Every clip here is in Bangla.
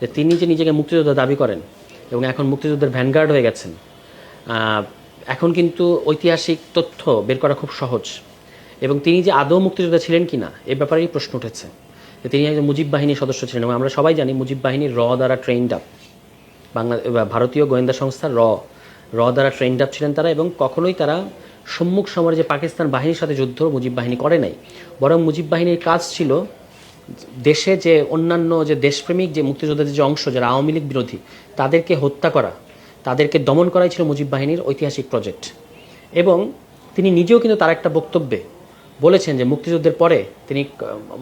যে তিনি যে নিজেকে মুক্তিযোদ্ধা দাবি করেন এবং এখন মুক্তিযুদ্ধের ভ্যানগার্ড হয়ে গেছেন, এখন কিন্তু ঐতিহাসিক তথ্য বের করা খুব সহজ। এবং তিনি যে আদৌ মুক্তিযোদ্ধা ছিলেন কি না এ ব্যাপারেই প্রশ্ন উঠেছে। যে তিনি একজন মুজিব বাহিনীর সদস্য ছিলেন এবং আমরা সবাই জানি মুজিব বাহিনীর দ্বারা ট্রেন্ড আপ, ভারতীয় গোয়েন্দা সংস্থার দ্বারা ট্রেন্ড আপ ছিলেন তারা, এবং কখনোই তারা সম্মুখ সমরে যে পাকিস্তান বাহিনীর সাথে যুদ্ধ মুজিব বাহিনী করে নাই। বরং মুজিব বাহিনীর কাজ ছিল দেশে যে অন্যান্য যে দেশপ্রেমিক যে মুক্তিযোদ্ধাদের যে অংশ যারা আওয়ামী লীগ বিরোধী তাদেরকে হত্যা করা, তাদেরকে দমন করাই ছিল মুজিব বাহিনীর ঐতিহাসিক প্রজেক্ট। এবং তিনি নিজেও কিন্তু তার একটা বক্তব্যে বলেছেন যে মুক্তিযুদ্ধের পরে তিনি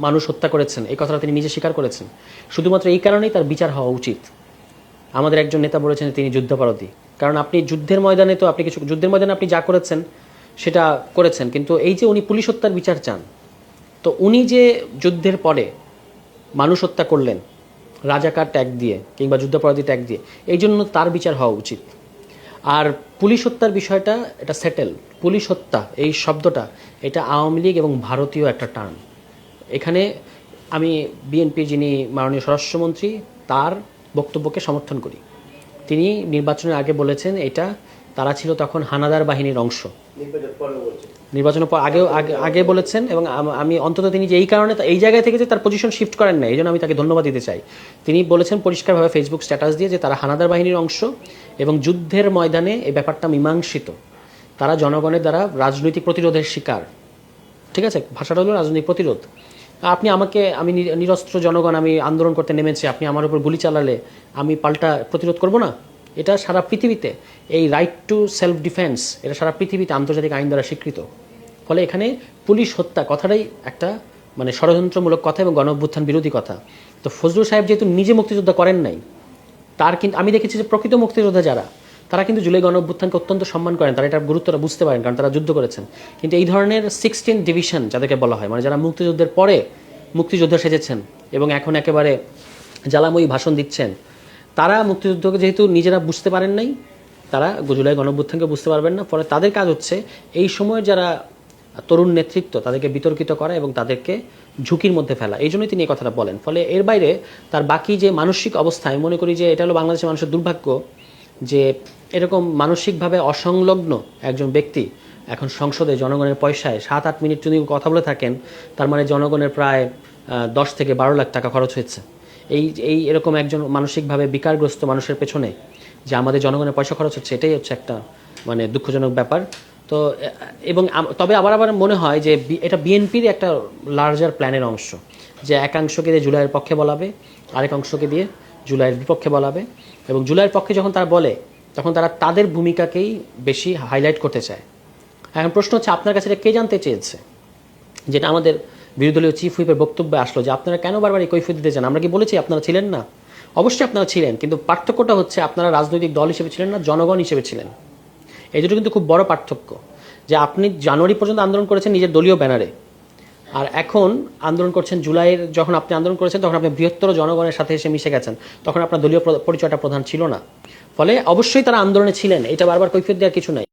মানুষ হত্যা করেছেন, এই কথাটা তিনি নিজে স্বীকার করেছেন। শুধুমাত্র এই কারণেই তার বিচার হওয়া উচিত। আমাদের একজন নেতা বলেছেন যে তিনি যুদ্ধাপরাধী, কারণ আপনি যুদ্ধের ময়দানে তো আপনি কিছু যুদ্ধের ময়দানে আপনি যা করেছেন সেটা করেছেন, কিন্তু এই যে উনি পুলিশ হত্যার বিচার চান, তো উনি যে যুদ্ধের পরে মানুষ হত্যা করলেন রাজাকার ট্যাগ দিয়ে কিংবা যুদ্ধাপরাধী ট্যাগ দিয়ে, এই জন্য তার বিচার হওয়া উচিত। আর পুলিশ হত্যার বিষয়টা এটা সেটেল। পুলিশ হত্যা এই শব্দটা এটা আওয়ামী লীগ এবং ভারতীয় একটা টার্ম। এখানে আমি বিএনপির যিনি মাননীয় স্বরাষ্ট্রমন্ত্রী তার বক্তব্যকে সমর্থন করি। তিনি নির্বাচনের আগে বলেছেন এটা তারা ছিল তখন হানাদার বাহিনীর অংশ, নির্বাচনের পর আগে বলেছেন। এবং আমি অন্তত তিনি যে এই কারণে এই জায়গায় থেকে যে তার পজিশন শিফট করেন না, এই জন্য আমি তাকে ধন্যবাদ দিতে চাই। তিনি বলেছেন পরিষ্কারভাবে ফেসবুক স্ট্যাটাস দিয়ে যে তারা হানাদার বাহিনীর অংশ এবং যুদ্ধের ময়দানে এই ব্যাপারটা মীমাংসিত, তারা জনগণের দ্বারা রাজনৈতিক প্রতিরোধের শিকার। ঠিক আছে, ভাষাটা হলো রাজনৈতিক প্রতিরোধ। আমি নিরস্ত্র জনগণ, আমি আন্দোলন করতে নেমেছি, আপনি আমার উপর গুলি চালালে আমি পাল্টা প্রতিরোধ করব না। এটা সারা পৃথিবীতে এই রাইট টু সেলফ ডিফেন্স, এটা সারা পৃথিবীতে আন্তর্জাতিক আইন দ্বারা স্বীকৃত। ফলে এখানে পুলিশ হত্যা কথাটাই একটা মানে ষড়যন্ত্রমূলক কথা এবং গণঅভ্যুত্থান বিরোধী কথা। তো ফজলুল সাহেব যেহেতু নিজে মুক্তিযোদ্ধা করেন নাই, তার কিন্তু আমি দেখেছি যে প্রকৃত মুক্তিযোদ্ধা যারা তারা কিন্তু জুলাই গণঅভ্যুত্থানকে অত্যন্ত সম্মান করেন, তারা এটার গুরুত্বটা বুঝতে পারেন, কারণ তারা যুদ্ধ করেছেন। কিন্তু এই ধরনের 16 ডিভিশন যাদেরকে বলা হয়, মানে যারা মুক্তিযুদ্ধের পরে মুক্তিযোদ্ধা সেজেছেন এবং এখন একেবারে জ্বালাময়ী ভাষণ দিচ্ছেন, তারা মুক্তিযুদ্ধকে যেহেতু নিজেরা বুঝতে পারেন নাই, তারা জুলাই গণঅভ্যুত্থানকে বুঝতে পারবেন না। ফলে তাদের কাজ হচ্ছে এই সময় যারা তরুণ নেতৃত্ব তাদেরকে বিতর্কিত করা এবং তাদেরকে ঝুঁকির মধ্যে ফেলা। এই জন্যই তিনি এই কথাটা বলেন। ফলে এর বাইরে তার বাকি যে মানসিক অবস্থা, আমি মনে করি যে এটা হলো বাংলাদেশের মানুষের দুর্ভাগ্য যে এরকম মানসিকভাবে অসংলগ্ন একজন ব্যক্তি এখন সংসদে জনগণের পয়সায় 7-8 মিনিট যদি কথা বলে থাকেন, তার মানে জনগণের প্রায় 10 থেকে 12 লাখ টাকা খরচ হয়েছে এই এরকম একজন মানসিকভাবে বিকারগ্রস্ত মানুষের পেছনে যে আমাদের জনগণের পয়সা খরচ হচ্ছে। এটাই হচ্ছে একটা মানে দুঃখজনক ব্যাপার। তো এবং তবে আবার মনে হয় যে এটা বিএনপির একটা লার্জার প্ল্যানের অংশ, যে একাংশকে দিয়ে জুলাইয়ের পক্ষে বলাবে, আরেক অংশকে দিয়ে জুলাইয়ের বিপক্ষে বলাবে। এবং জুলাইয়ের পক্ষে যখন তারা বলে তখন তারা তাদের ভূমিকাকেই বেশি হাইলাইট করতে চায়। এখন প্রশ্ন হচ্ছে আপনার কাছে কে জানতে চেয়েছে, যেটা আমাদের বিরোধী দলীয় চিফ হুইপের বক্তব্যে আসলো, যে আপনারা কেন বারবার এই কৈফিয়ত দিতে চান? আমরা কি বলেছি আপনারা ছিলেন না? অবশ্যই আপনারা ছিলেন, কিন্তু পার্থক্যটা হচ্ছে আপনারা রাজনৈতিক দল হিসেবে ছিলেন না, জনগণ হিসেবে ছিলেন। এই দুটো কিন্তু খুব বড় পার্থক্য, যে আপনি জানুয়ারি পর্যন্ত আন্দোলন করেছেন নিজের দলীয় ব্যানারে, আর এখন আন্দোলন করছেন জুলাইয়ের। যখন আপনি আন্দোলন করেছেন তখন আপনি বৃহত্তর জনগণের সাথে এসে মিশে গেছেন, তখন আপনার দলীয় পরিচয়টা প্রধান ছিল না। ফলে অবশ্যই তারা আন্দোলনে ছিলেন, এটা বারবার কৈফিয়ত দেওয়ার কিছু নাই।